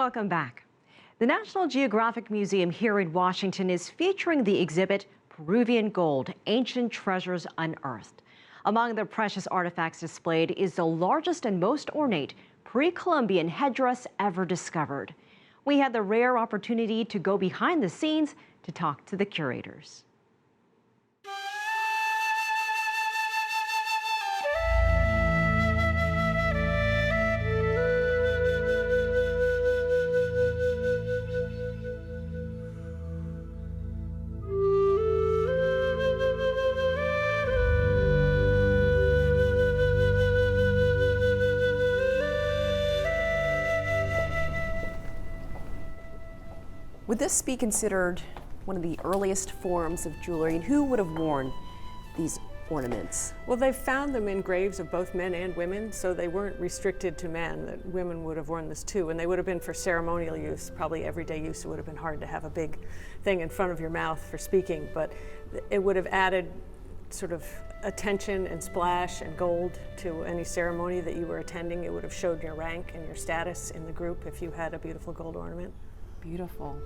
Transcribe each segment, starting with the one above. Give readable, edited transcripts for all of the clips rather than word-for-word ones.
Welcome back. The National Geographic Museum here in Washington is featuring the exhibit Peruvian Gold, Ancient Treasures Unearthed. Among the precious artifacts displayed is the largest and most ornate pre-Columbian headdress ever discovered. We had the rare opportunity to go behind the scenes to talk to the curators. Would this be considered one of the earliest forms of jewelry, and who would have worn these ornaments? Well, they've found them in graves of both men and women, so they weren't restricted to men, that women would have worn this too, and they would have been for ceremonial use, probably everyday use. It would have been hard to have a big thing in front of your mouth for speaking, but it would have added sort of attention and splash and gold to any ceremony that you were attending. It would have showed your rank and your status in the group if you had a beautiful gold ornament. Beautiful.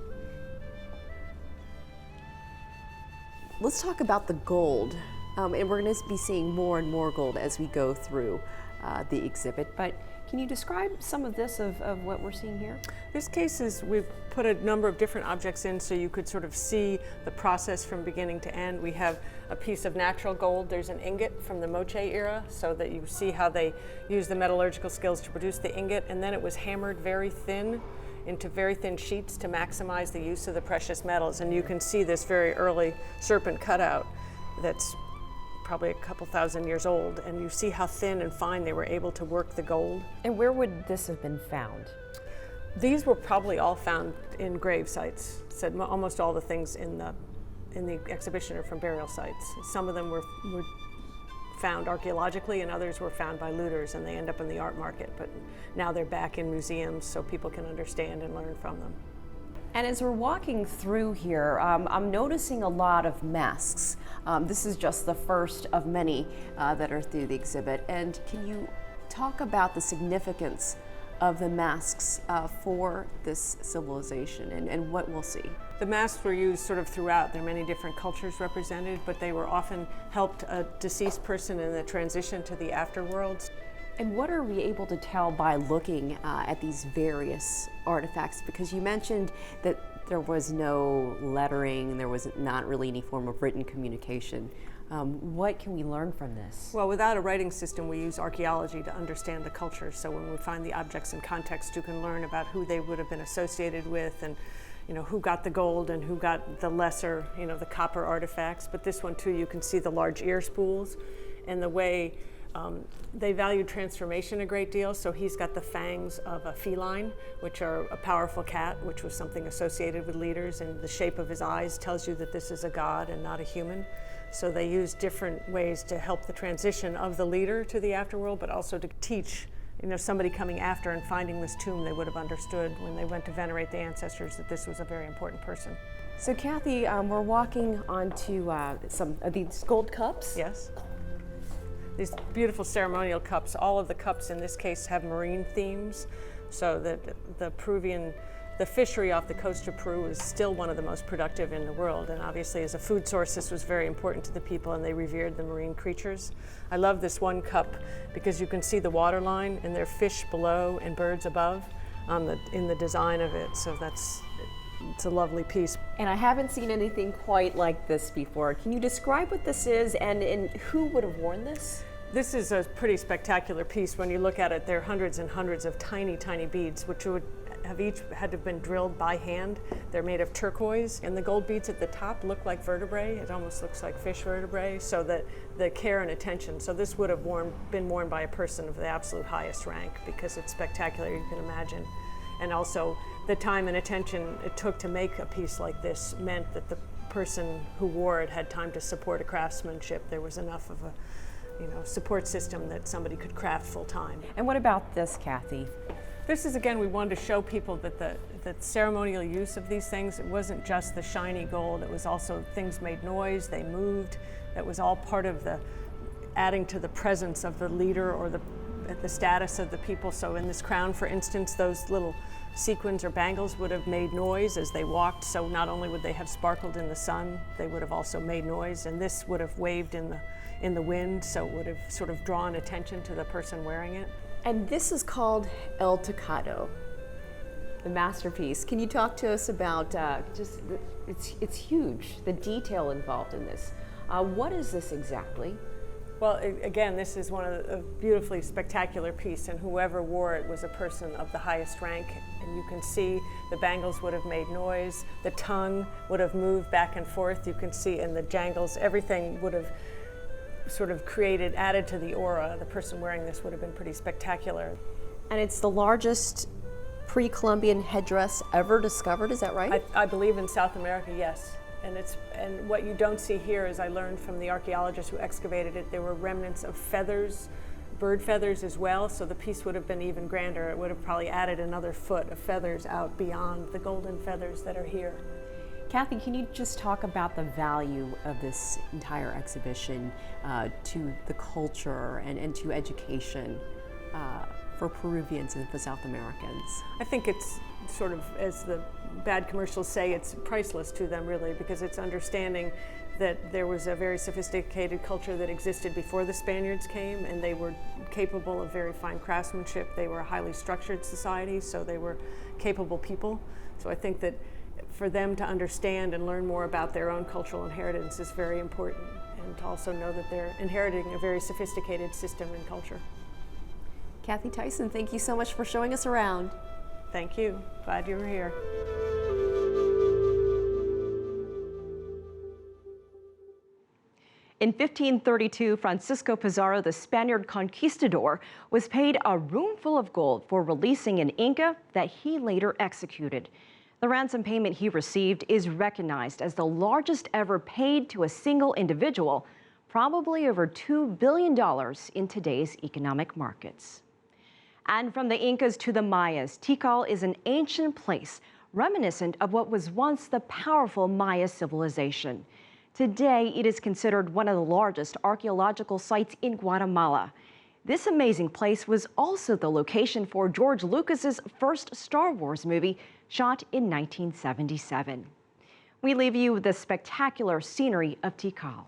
Let's talk about the gold, and we're going to be seeing more and more gold as we go through the exhibit, but can you describe some of this of what we're seeing here? This case is, we've put a number of different objects in so you could sort of see the process from beginning to end. We have a piece of natural gold. There's an ingot from the Moche era, so that you see how they use the metallurgical skills to produce the ingot, and then it was hammered very thin into very thin sheets to maximize the use of the precious metals. And you can see this very early serpent cutout that's probably a couple thousand years old, and you see how thin and fine they were able to work the gold. And where would this have been found? These were probably all found in grave sites. Said almost all the things in the exhibition are from burial sites. Some of them were found archeologically, and others were found by looters, and they end up in the art market. But now they're back in museums so people can understand and learn from them. And as we're walking through here, I'm noticing a lot of masks. This is just the first of many that are through the exhibit. And can you talk about the significance of the masks for this civilization and what we'll see? The masks were used sort of throughout. There are many different cultures represented, but they were often helped a deceased person in the transition to the afterworlds. And what are we able to tell by looking at these various artifacts? Because you mentioned that there was no lettering, there was not really any form of written communication. What can we learn from this? Well, without a writing system, we use archaeology to understand the culture. So when we find the objects in context, you can learn about who they would have been associated with, and who got the gold and who got the lesser, the copper artifacts. But this one too, you can see the large ear spools and the way they valued transformation a great deal. So he's got the fangs of a feline, which are a powerful cat, which was something associated with leaders, and the shape of his eyes tells you that this is a god and not a human. So they use different ways to help the transition of the leader to the afterworld, but also to teach somebody coming after and finding this tomb. They would have understood when they went to venerate the ancestors that this was a very important person. So Kathy, we're walking onto some of these gold cups. Yes. These beautiful ceremonial cups. All of the cups in this case have marine themes, so that the fishery off the coast of Peru is still one of the most productive in the world, and obviously as a food source this was very important to the people, and they revered the marine creatures. I love this one cup because you can see the water line, and there are fish below and birds above in the design of it, so it's a lovely piece. And I haven't seen anything quite like this before. Can you describe what this is and who would have worn this? This is a pretty spectacular piece. When you look at it, there are hundreds and hundreds of tiny, tiny beads, which would have each had to have been drilled by hand. They're made of turquoise, and the gold beads at the top look like vertebrae. It almost looks like fish vertebrae, so that the care and attention. So this would have been worn by a person of the absolute highest rank, because it's spectacular, you can imagine. And also the time and attention it took to make a piece like this meant that the person who wore it had time to support a craftsmanship. There was enough of a support system that somebody could craft full time. And what about this, Kathy? This is, again, we wanted to show people that the ceremonial use of these things, it wasn't just the shiny gold, it was also things made noise, they moved. That was all part of the adding to the presence of the leader or the status of the people. So in this crown, for instance, those little sequins or bangles would have made noise as they walked, so not only would they have sparkled in the sun, they would have also made noise, and this would have waved in the wind, so it would have sort of drawn attention to the person wearing it. And this is called El Tocado, the masterpiece. Can you talk to us about it's huge, the detail involved in this. What is this exactly? Well, again, this is a beautifully spectacular piece, and whoever wore it was a person of the highest rank. And you can see the bangles would have made noise, the tongue would have moved back and forth. You can see in the jangles, everything would have sort of added to the aura. The person wearing this would have been pretty spectacular. And it's the largest pre-Columbian headdress ever discovered, is that right? I believe in South America, yes. And what you don't see here, as I learned from the archaeologists who excavated it, there were remnants of feathers, bird feathers as well, so the piece would have been even grander. It would have probably added another foot of feathers out beyond the golden feathers that are here. Kathy, can you just talk about the value of this entire exhibition to the culture and to education for Peruvians and for South Americans? I think it's sort of, as the bad commercials say, it's priceless to them really, because it's understanding that there was a very sophisticated culture that existed before the Spaniards came, and they were capable of very fine craftsmanship. They were a highly structured society, so they were capable people. So I think that for them to understand and learn more about their own cultural inheritance is very important, and to also know that they're inheriting a very sophisticated system and culture. Kathy Tyson, thank you so much for showing us around. Thank you. Glad you were here. In 1532, Francisco Pizarro, the Spaniard conquistador, was paid a roomful of gold for releasing an Inca that he later executed. The ransom payment he received is recognized as the largest ever paid to a single individual, probably over $2 billion in today's economic markets. And from the Incas to the Mayas, Tikal is an ancient place reminiscent of what was once the powerful Maya civilization. Today, it is considered one of the largest archaeological sites in Guatemala. This amazing place was also the location for George Lucas's first Star Wars movie, shot in 1977. We leave you with the spectacular scenery of Tikal.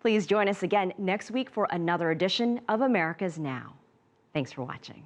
Please join us again next week for another edition of America's Now. Thanks for watching.